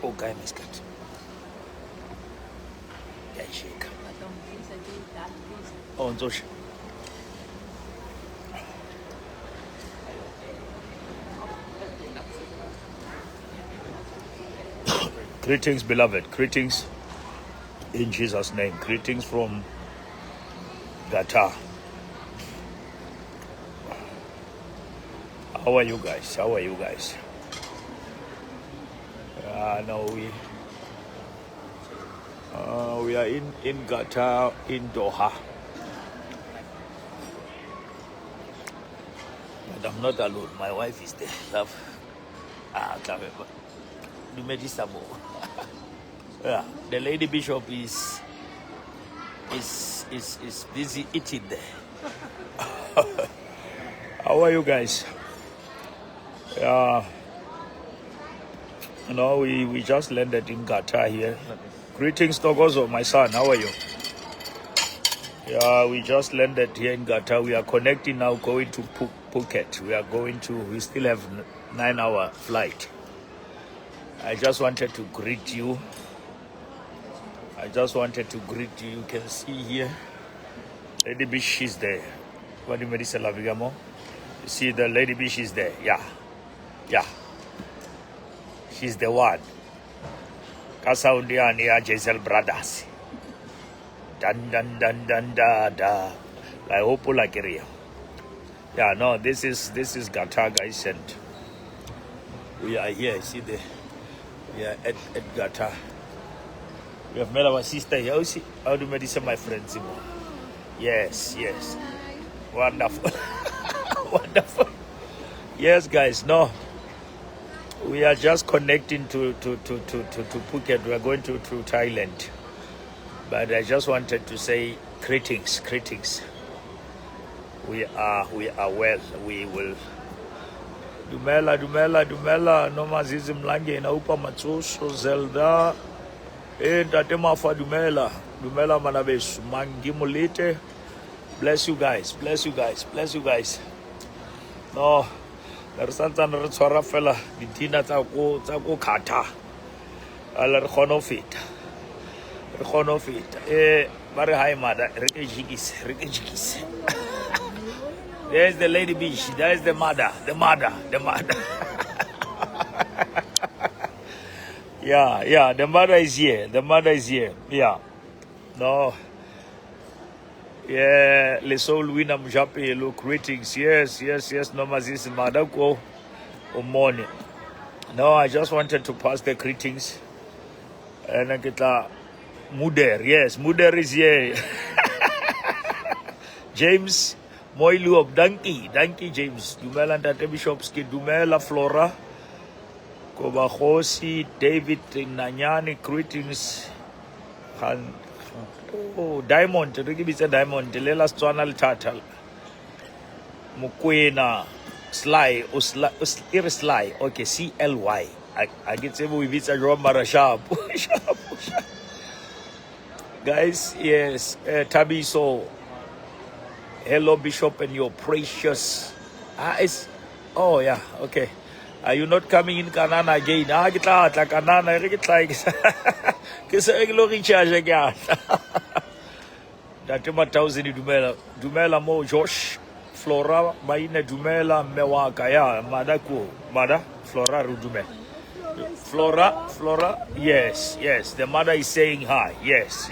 Okay, Miss Cat. Yeah, shake. Oh, Josh. Greetings, beloved. Greetings in Jesus' name. Greetings from Gata. How are you guys? How are you guys? No, we are in Gata, in Doha. But I'm not alone. My wife is there. Love. Yeah, the lady bishop is busy eating there. How are you guys? We just landed in Gata here. Greetings, Togozo, my son. How are you? Yeah, we just landed here in Gata. We are connecting now, going to Phuket. We still have 9-hour flight. I just wanted to greet you. You can see here, Lady Bish is there. What do you say, Lavigamo? You see the Lady Bish is there. Yeah. She's the one. Kasaundia near Jaisal Brothers. Dan da. I hope like area. Yeah, no, this is Gata, guys, and we are here. See we are at Gata. We have met our sister here. How do you say my friends? Yes. Wonderful. Wonderful. Yes, guys, no. We are just connecting to Phuket. We are going to Thailand. But I just wanted to say greetings. We are well. We will Dumela Noma Zizim Lange na upa Matsuso Zelda Tatema fa Dumela Manabesu Mangimulite. Bless you guys. No, Santa Natsara fella, the Tina Tako Kata. Ala Khonofit. Very high mother, Rikijikis. There's the lady beach, there's the mother. Yeah, the mother is here. Yeah. No. Yeah, le soul winner mjape look greetings. Yes, no mazis madako morning. No, I just wanted to pass the greetings. And I get Muder, yes, Muder is here. James Moilu of Donkey James. Dumela Tate Bishopski, Dumela Flora, Kobahosi, David Nanyani, greetings. Diamond, Rigibisa Diamond, Lela Stronal Tatal, Mukwena, Sly, Sly, okay, CLY. I get say we visit Romara sharp. Guys, yes, Tabiso. Hello, Bishop, and your precious. Oh, yeah, okay. Are you not coming in Kanana again? Get out, like Kanana, get like. Because I look in charge again. Datema thousand Dumela Mo Josh, Flora, Maina Dumela, Mewakaya, Mada, Flora Rudume. Flora, yes. The mother is saying hi. Yes.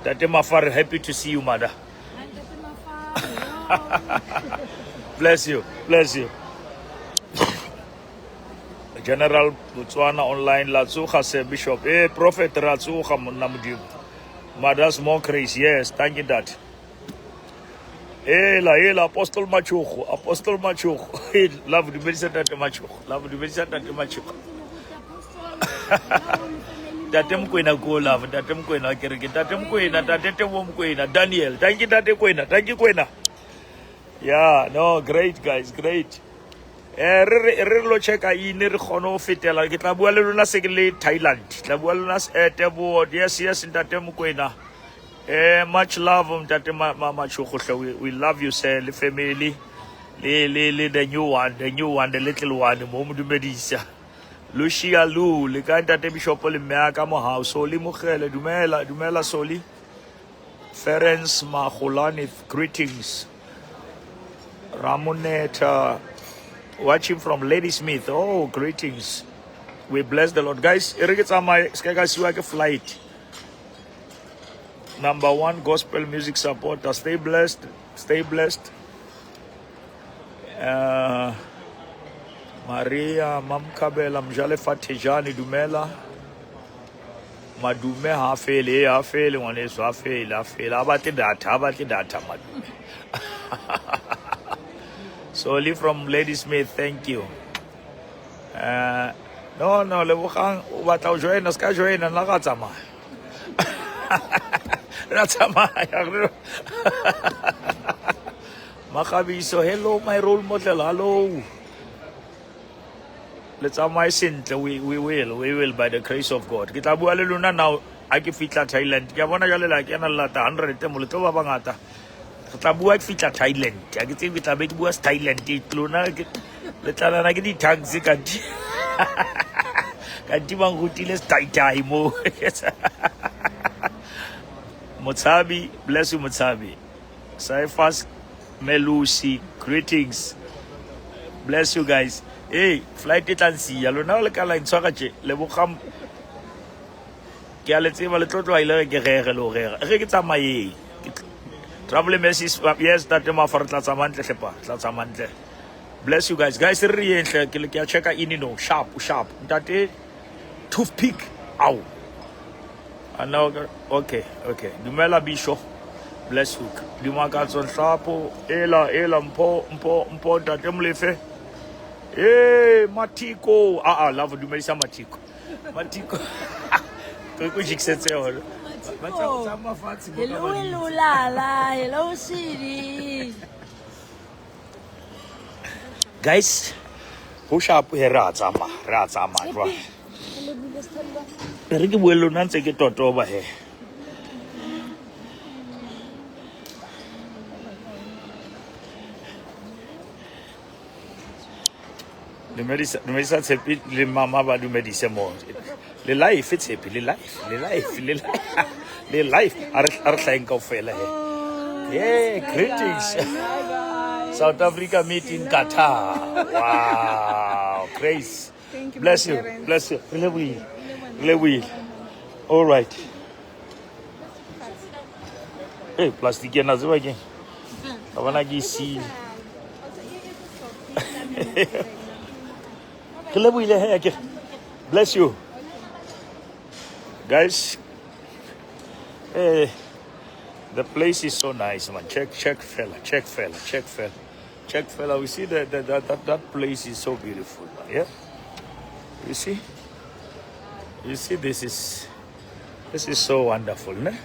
Datema Far, happy to see you, mother. Bless you. General Botswana online Latsuha say Bishop. Prophet Ratsuha Namudim. Mother's more grace. Yes, thank you that. Ela Apostle Machuch. Love the medicine at Machuch. Datem Queen go love, Datem Queen Datem Queen, Datem Queen, Daniel. Thank you, Queen. Yeah, no, great guys, great. Re check in Khono Fitela, get Labueluna Secondly, Thailand. Labuelunas Tabo, yes, in Datem Queen. Much love Mama Chukusha. We love you, sir, the family. The new one, the little one, the Momudu Medisa. Lucia Lu, le ka ntate Bishop le mme ka mo house. Soli Mogele, dumela Soli. Ferenc Magolani, greetings. Ramoneta, watching from Ladysmith. Oh, greetings. We bless the Lord. Guys, flight. #1 gospel music supporter. Stay blessed. Stay blessed. Maria Mamkabela Mjale Fatijani Dumela. Madume hafele one is hafele. Abati data Madume. Solely from Ladysmith, thank you. No, Lebukhang, what I'll join us, join and Lagatzama. Makabi, so hello, my role model, hello. Let's have my sin, we will by the grace of God. Kitabu aleluna now, I give fitla Thailand. Yavona yale like Yanalata, 100 Temulitova Bangata. Kitabu I fitla Thailand. I get it with a bit was Thailand, Luna. Let's have a get taxi country. Kantimang hutiles Taitai mo. Mutsabi, bless you, Mutsabi. Saifas Melusi, greetings. Bless you guys. Hey, flight it and see. Yalo na like ala insagache. Lebukham. Kya let's eva letlo ile ke regelo rega. Re ke tsamaye. Travel message yes that ma for tlatsamantle sepa, tlatsamantle. Bless you guys. Guys, re enhle ke le ke check in no sharp. Ntate toothpick. Ow. And now okay. Dumela Bisho. Bless you. Dumakatson sapo ela mpo ntate mlefe. Hey, Matiko. Love du Melissa Matiko. Matiko. Hello, Lala. Hello, Siri. Guys, push up here, Razama. Rigi Willow Nancy get over here. The medicine happy, the mama va do medicine more. The life, it's happy, the life. Are thank of fella here. Yeah, greetings. South Africa meet in Gata. Wow, grace. Thank you. Bless you. Really. All right. Hey, plastic and as well again. I wanna get see. Bless you. Guys, the place is so nice, man. Check fella. We see that place is so beautiful, man. Yeah. You see this is so wonderful, ne?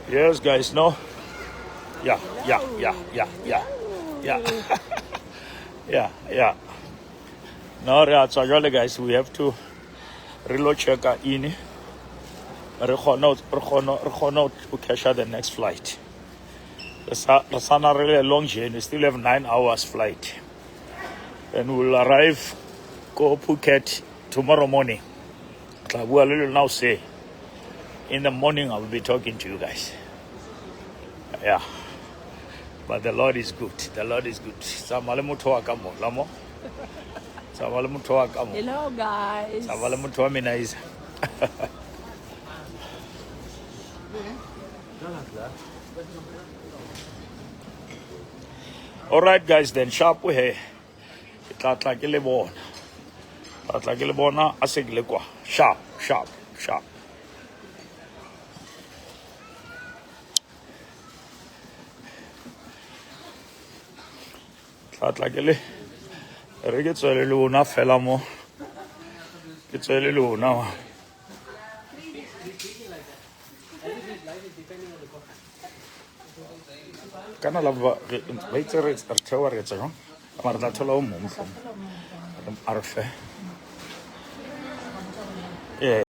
Yes, guys, no? Yeah. Yeah. No, guys, we have to reload check in. To catch the next flight. It's not really a long journey. We still have 9 hours flight. And we'll arrive go Phuket tomorrow morning. Like we will now say. In the morning I will be talking to you guys. Yeah. But the Lord is good. Hello guys. All right guys, then sharp we here. Sharp. Tatlakele re ke tswele lona fela mo ke tswele lona kana la ba itse re thewa re tsa no mara tla thola o mongwe a re fe